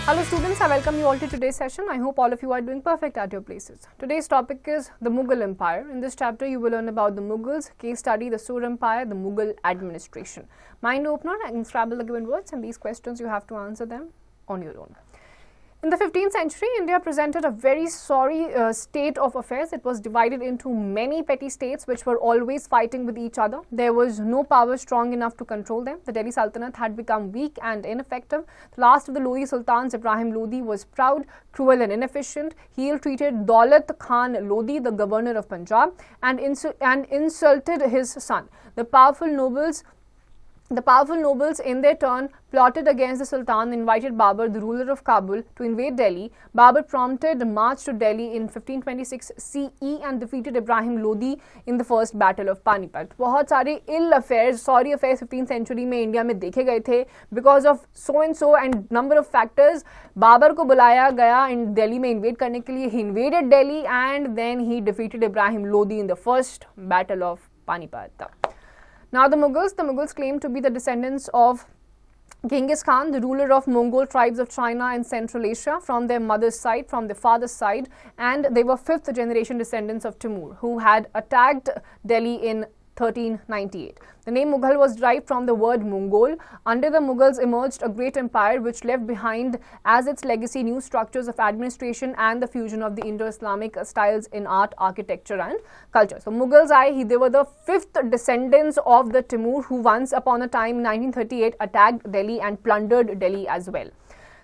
Hello students, I welcome you all to today's session. I hope all of you are doing perfect at your places. Today's topic is the Mughal Empire. In this chapter, you will learn about the Mughals, case study, the Sur Empire, the Mughal administration. Mind opener, I can scrabble the given words and these questions you have to answer them on your own. In the 15th century, India presented a very sorry state of affairs. It was divided into many petty states which were always fighting with each other. There was no power strong enough to control them. The Delhi Sultanate had become weak and ineffective. The last of the Lodi Sultans, Ibrahim Lodi, was proud, cruel and inefficient. He ill-treated Daulat Khan Lodi, the governor of Punjab, and insulted his son. The powerful nobles in their turn plotted against the Sultan and invited Babur, the ruler of Kabul, to invade Delhi. Babur prompted a march to Delhi in 1526 CE and defeated Ibrahim Lodi in the first battle of Panipat. बहुत सारे ill affairs, sorry affairs 15th century में India में देखे गए थे because of so and so and number of factors. Babar को बुलाया गया in Delhi में invade करने के लिए. He invaded Delhi and then he defeated Ibrahim Lodi in the first battle of Panipat. Now the Mughals claim to be the descendants of Genghis Khan, the ruler of Mongol tribes of China and Central Asia from their mother's side, from their father's side, and they were fifth generation descendants of Timur, who had attacked Delhi in 1398. The name Mughal was derived from the word Mongol. Under the Mughals emerged a great empire which left behind as its legacy new structures of administration and the fusion of the Indo-Islamic styles in art, architecture and culture. So Mughals they were the fifth descendants of the Timur who once upon a time in 1938 attacked Delhi and plundered Delhi as well.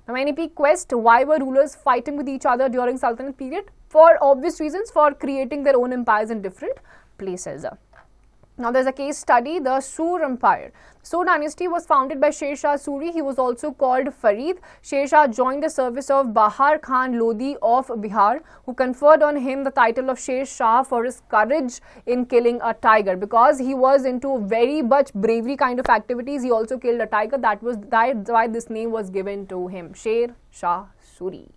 Now NEP quest, why were rulers fighting with each other during Sultanate period? For obvious reasons, for creating their own empires in different places. Now there's a case study, the Sur Empire. Sur dynasty was founded by Sher Shah Suri. He was also called Farid. Sher Shah joined the service of Bahar Khan Lodi of Bihar, who conferred on him the title of Sher Shah for his courage in killing a tiger. Because he was into very much bravery kind of activities, he also killed a tiger. That's why this name was given to him, Sher Shah Suri.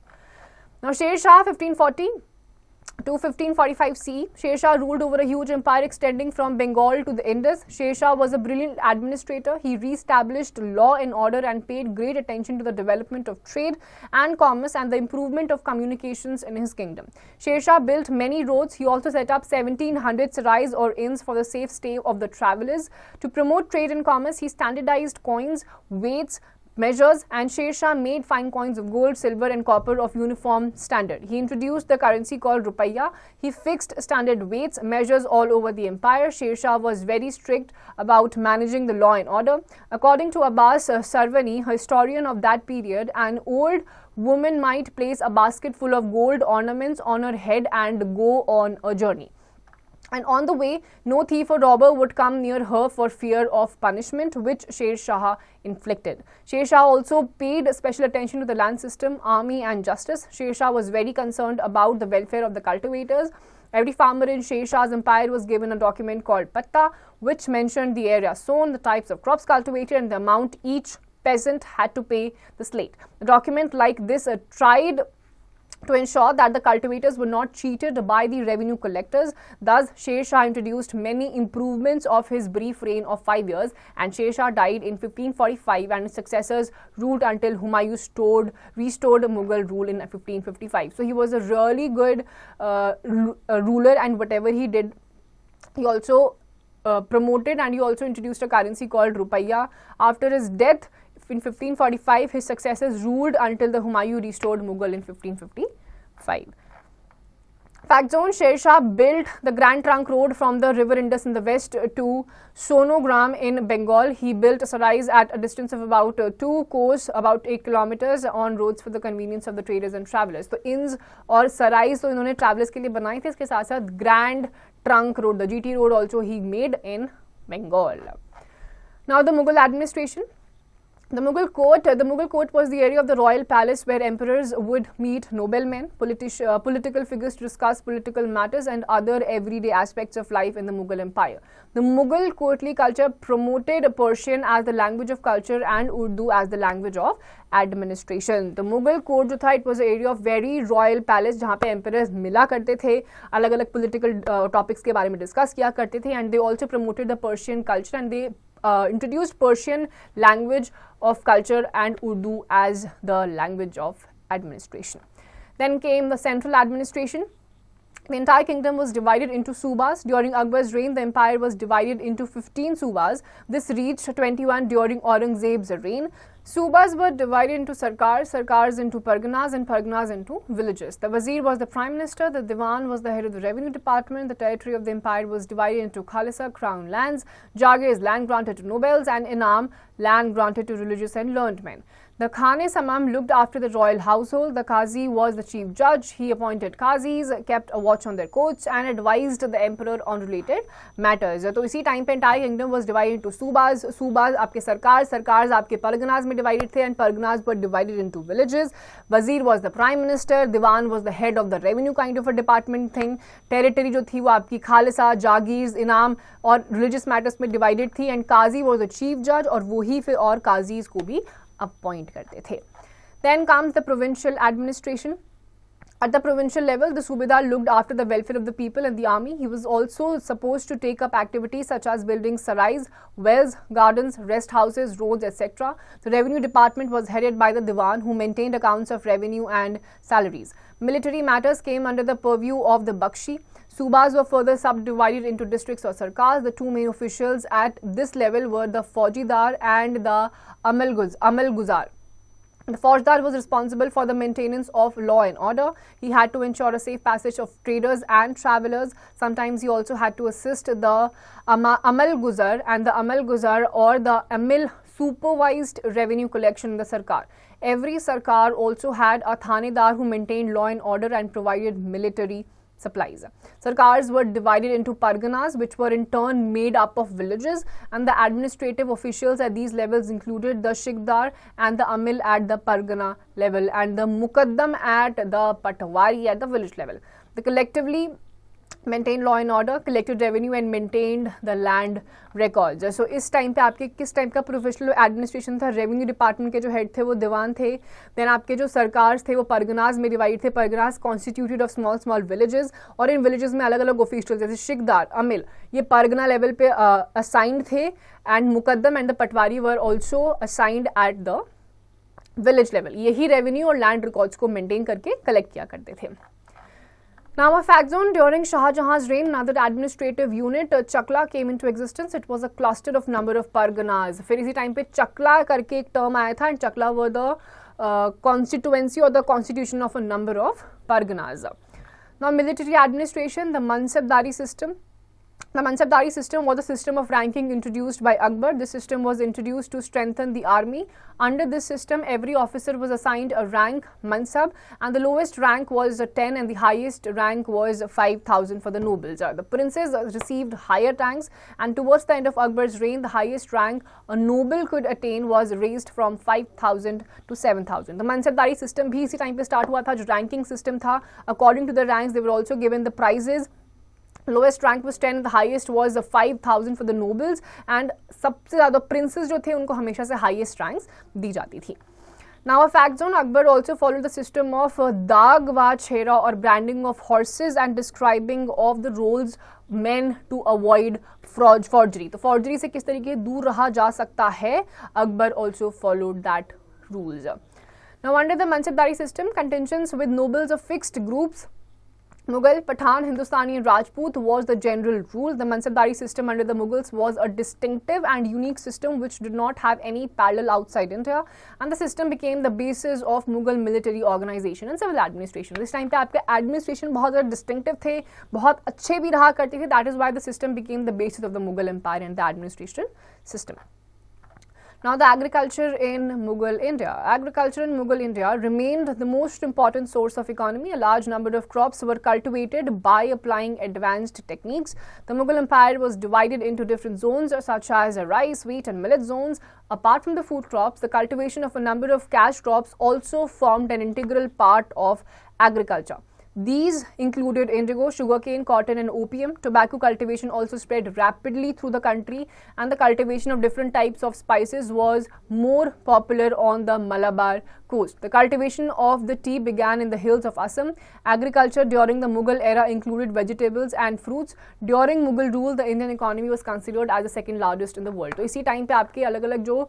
Now Sher Shah 1540 to 1545 CE, Sher Shah ruled over a huge empire extending from Bengal to the Indus. Sher Shah was a brilliant administrator. He re-established law and order and paid great attention to the development of trade and commerce and the improvement of communications in his kingdom. Sher Shah built many roads. He also set up 1700 sarais or inns for the safe stay of the travelers. To promote trade and commerce, he standardized coins, weights, measures, and Sher Shah made fine coins of gold, silver and copper of uniform standard. He introduced the currency called Rupaya. He fixed standard weights, measures all over the empire. Sher Shah was very strict about managing the law and order. According to Abbas Sarwani, a historian of that period, an old woman might place a basket full of gold ornaments on her head and go on a journey. And on the way, no thief or robber would come near her for fear of punishment, which Sher Shah inflicted. Sher Shah also paid special attention to the land system, army and justice. Sher Shah was very concerned about the welfare of the cultivators. Every farmer in Sher Shah's empire was given a document called Patta, which mentioned the area sown, the types of crops cultivated and the amount each peasant had to pay the slate. The document like this tried to ensure that the cultivators were not cheated by the revenue collectors. Thus, Sher Shah introduced many improvements of his brief reign of 5 years, and Sher Shah died in 1545 and his successors ruled until Humayun restored Mughal rule in 1555. So he was a really good ruler, and whatever he did, he also promoted, and he also introduced a currency called Rupaya. After his death, in 1545, his successors ruled until the Humayun restored Mughal in 1555. Fact zone, Sher Shah built the Grand Trunk Road from the river Indus in the west to Sonogram in Bengal. He built sarais at a distance of about 2 kos, about 8 kilometers on roads for the convenience of the traders and travelers. So inns or sarais तो इन्होंने travelers के लिए बनाए थे. इसके साथ साथ Grand Trunk Road, the GT road also he made in Bengal. Now the Mughal administration. The Mughal court was the area of the royal palace where emperors would meet noblemen, political figures to discuss political matters and other everyday aspects of life in the Mughal Empire. The Mughal courtly culture promoted Persian as the language of culture and Urdu as the language of administration. The Mughal court जो था, it was an area of very royal palace जहाँ पे emperors मिला करते थे, अलग-अलग political topics के बारे में discuss किया करते थे, and they also promoted the Persian culture and they introduced Persian language of culture and Urdu as the language of administration. Then came the central administration. The entire kingdom was divided into subas. During Akbar's reign, the empire was divided into 15 subas. This reached 21 during Aurangzeb's reign. Subas were divided into sarkars, sarkars into parganas, and parganas into villages. The wazir was the prime minister, the diwan was the head of the revenue department. The territory of the empire was divided into khalisa, crown lands, jagir, land granted to nobles, and inam, land granted to religious and learned men. The Khane-Samam looked after the royal household. The Qazi was the chief judge. He appointed Qazis, kept a watch on their courts, and advised the emperor on related matters. तो इसी time पे entire kingdom was divided into subas. Subas आपके सरकार, सरकार आपके परगनाज में divided थे, and parganas were divided into villages. Wazir was the prime minister. Diwan was the head of the revenue kind of a department thing. Territory जो थी वो आपकी खालसा, जागीर्स, इनाम और religious matters में divided थी, and Qazi was the chief judge और वो ही फिर और Qazis को भी appoint करते थे. Then comes the provincial administration. At the provincial level, the Subedar looked after the welfare of the people and the army. He was also supposed to take up activities such as building sarais, wells, gardens, rest houses, roads, etc. The revenue department was headed by the Diwan, who maintained accounts of revenue and salaries. Military matters came under the purview of the Bakshi. Subas were further subdivided into districts or sarkars. The two main officials at this level were the Faujidar and the Amalguzar. The Faujidar was responsible for the maintenance of law and order. He had to ensure a safe passage of traders and travelers. Sometimes he also had to assist the Amalguzar, and the Amalguzar or the Amil supervised revenue collection in the sarkar. Every sarkar also had a thanedar who maintained law and order and provided military supplies. Sarkars were divided into parganas, which were in turn made up of villages, and the administrative officials at these levels included the Shikdar and the Amil at the pargana level and the Muqaddam at the Patwari at the village level. They collectively maintained law and order, collected revenue and maintained the land records. So इस time पे आपके किस type का professional administration था? Revenue department के जो head थे वो दीवान थे. देन आपके जो सरकार थे वो परगनाज में डिवाइड थे. Parganas constituted of small small villages, और इन विलेजेस में अलग अलग ऑफिशियल जैसे शिकदार, अमिल, ये परगना लेवल पे असाइंड थे, and Muqaddam and the Patwari were also assigned at the village level. यही रेवेन्यू और लैंड रिकॉर्ड्स को मेंटेन करके कलेक्ट किया करते थे. Now a fact zone: during Shah Jahan's reign, another administrative unit, Chakla, came into existence. It was a cluster of number of parganas. फिर इसी time पे चकला करके एक टर्म आया था, and Chakla were the constituency or the constitution of a number of parganas. Now military administration, the Mansabdari system. The Mansabdari system was a system of ranking introduced by Akbar. This system was introduced to strengthen the army. Under this system, every officer was assigned a rank, Mansab, and the lowest rank was 10 and the highest rank was 5,000 for the nobles. The princes received higher ranks, and towards the end of Akbar's reign, the highest rank a noble could attain was raised from 5,000 to 7,000. The Mansabdari system भी इसी time पे start हुआ था, जो ranking system था. According to the ranks, they were also given the prizes. Lowest rank was 10, the highest was 5,000 for the nobles, and सबसे ज़्यादा princes जो थे उनको हमेशा से highest ranks दी जाती थी. Now a fact zone: Akbar also followed the system of dag wa chhera or branding of horses and describing of the roles men to avoid forgery. तो forgery से किस तरीके दूर रहा जा सकता है, Akbar also followed that rules. Now under the Mansabdari system, contentions with nobles of fixed groups, Mughal, Pathan, Hindustani and Rajput, was the general rule. The Mansabdari system under the Mughals was a distinctive and unique system which did not have any parallel outside India, and the system became the basis of Mughal military organization and civil administration. This time पे आपके administration बहुत ज़्यादा distinctive थे, बहुत अच्छे भी रहा करते थे. That is why the system became the basis of the Mughal empire and the administration system. Now the agriculture in Mughal India. Agriculture in Mughal India remained the most important source of economy. A large number of crops were cultivated by applying advanced techniques. The Mughal Empire was divided into different zones such as rice, wheat and millet zones. Apart from the food crops, the cultivation of a number of cash crops also formed an integral part of agriculture. These included indigo, sugarcane, cotton and opium. Tobacco cultivation also spread rapidly through the country, and the cultivation of different types of spices was more popular on the Malabar coast. The cultivation of the tea began in the hills of Assam. Agriculture during the Mughal era included vegetables and fruits. During Mughal rule, the Indian economy was considered as the second largest in the world. तो इसी time पे आपके अलग-अलग जो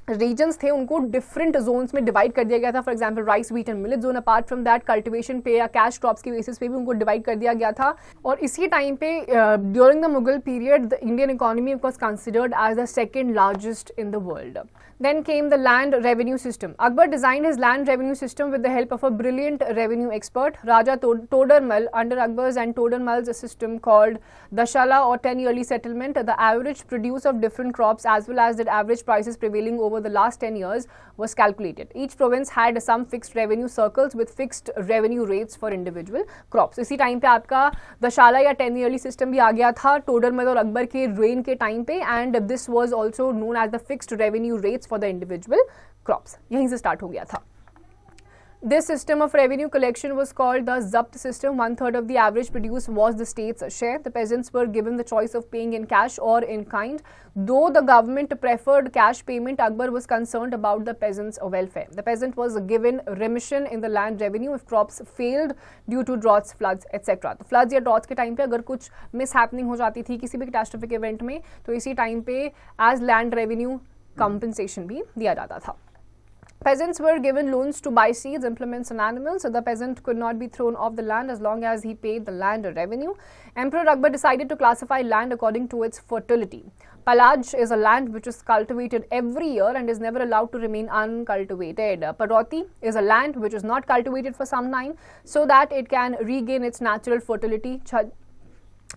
regions थे उनको different zones में divide कर दिया गया था. For example rice, wheat and millet zone. Apart from that cultivation पे या कैश क्रॉप्स के बेसिस पे भी उनको डिवाइड कर दिया गया था. और इसी टाइम पे during the Mughal period the Indian economy was considered as the second largest in the world. Then came the land revenue system. Akbar designed his land revenue system with the help of a brilliant revenue expert, Raja Todarmal. Under Akbar's and Todarmal's system called Dashala or 10-yearly settlement, the average produce of different crops as well as the average prices prevailing over the last 10 years was calculated. Each province had some fixed revenue circles with fixed revenue rates for individual crops. इसी time पे आपका दशाला या 10-yearly system भी आ गया था टोडरमल और अकबर के rain के टाइम पे, and this was also known as the fixed revenue rates for the individual crops. यहीं से स्टार्ट हो गया था. This system of revenue collection was called the Zabt system. 1/3 of the average produce was the state's share. The peasants were given the choice of paying in cash or in kind. Though the government preferred cash payment, Akbar was concerned about the peasants' welfare. The peasant was given remission in the land revenue if crops failed due to droughts, floods, etc. तो floods या droughts के time पे अगर कुछ mishappening हो जाती थी किसी भी catastrophic event में, तो इसी टाइम पे as land revenue compensation भी दिया जाता था. Peasants were given loans to buy seeds, implements and animals. So the peasant could not be thrown off the land as long as he paid the land revenue. Emperor Akbar decided to classify land according to its fertility. Palaj is a land which is cultivated every year and is never allowed to remain uncultivated. Paroti is a land which is not cultivated for some time so that it can regain its natural fertility.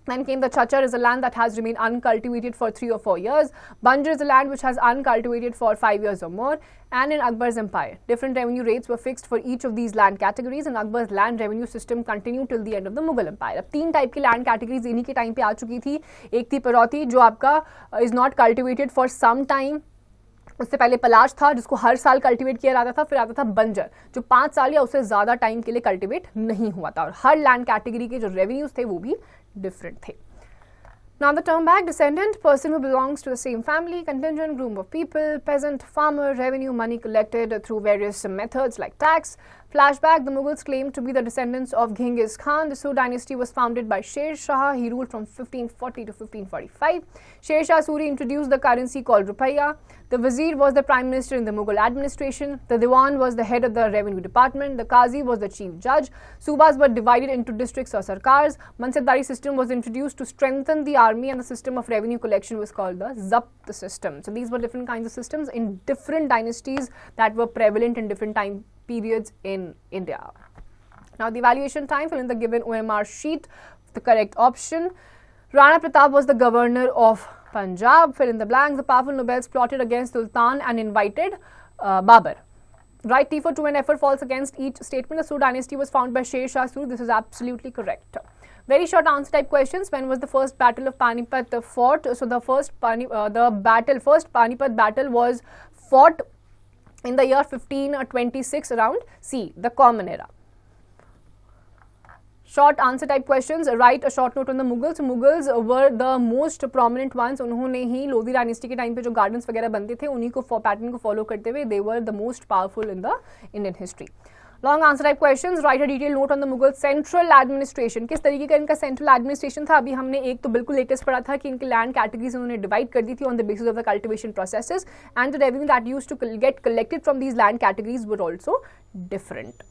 Then came the Chachar is a land that has remained uncultivated for 3 or 4 years. Banjar is a land which has uncultivated for 5 years or more. And in Akbar's empire, different revenue rates were fixed for each of these land categories, and Akbar's land revenue system continued till the end of the Mughal empire. अब 3 type की land categories इन्हीं के time पे आ चुकी थी. एक थी परौती जो आपका is not cultivated for some time. उससे पहले पलाश था जिसको हर साल कल्टीवेट किया जाता था. फिर आता था बंजर जो 5 साल या उससे ज़्यादा टाइम के लिए कल्टीवेट नहीं हुआ था. और हर लैंड कैटेगरी के जो रेवेन्यूज थे वो भी डिफरेंट थे. Now the term back, descendant, person who belongs to the same family, contingent, group of people, peasant, farmer, revenue, money collected through various methods like tax. Flashback, the Mughals claimed to be the descendants of Genghis Khan. The Suri dynasty was founded by Sher Shah. He ruled from 1540 to 1545. Sher Shah Suri introduced the currency called rupiah. The Vizier was the prime minister in the Mughal administration. The Diwan was the head of the revenue department. The Qazi was the chief judge. Subas were divided into districts or sarkars. Mansabdari system was introduced to strengthen the army, and the system of revenue collection was called the Zabt system. So these were different kinds of systems in different dynasties that were prevalent in different time periods in India. Now the evaluation time, fill in the given OMR sheet. The correct option. Rana Pratap was the governor of Punjab. Fill in the blanks. The powerful nobles plotted against Sultan and invited Babur. Right T for true and F for false against each statement. The Suri dynasty was founded by Sher Shah Suri. This is absolutely correct. Very short answer type questions. When was the first battle of Panipat fought? So the first Panipat battle was fought in the year 1526 around. C, the Common Era. Short answer type questions. Write a short note on the Mughals. Mughals were the most prominent ones. उन्होंने ही Lodhi dynasty के time पे जो gardens वगैरह बनते थे उन्हीं को pattern को फॉलो करते हुए they were the most powerful in the Indian history. Long answer type questions. Write a detailed note on the Mughal central administration. किस तरीके का इनका central administration था? अभी हमने एक तो बिल्कुल लेटेस्ट पढ़ा था कि इनके land categories उन्होंने divide कर दी थी on the basis of the cultivation processes, and the revenue that used to get collected from these land categories were also different.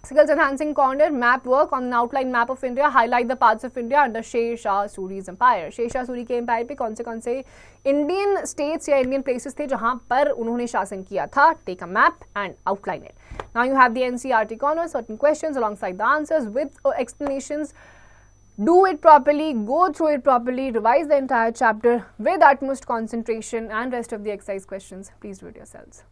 Skills enhancing corner, map work on an outline map of India. Highlight the parts of India under Sher Shah Suri's empire. Sher Shah Suri के empire पे कौन से Indian states या Indian places थे जहाँ पर उन्होंने शासन किया था. Take a map and outline it. Now you have the NCERT corner, certain questions alongside the answers with explanations. Do it properly, go through it properly, revise the entire chapter with utmost concentration, and rest of the exercise questions. Please do it yourselves.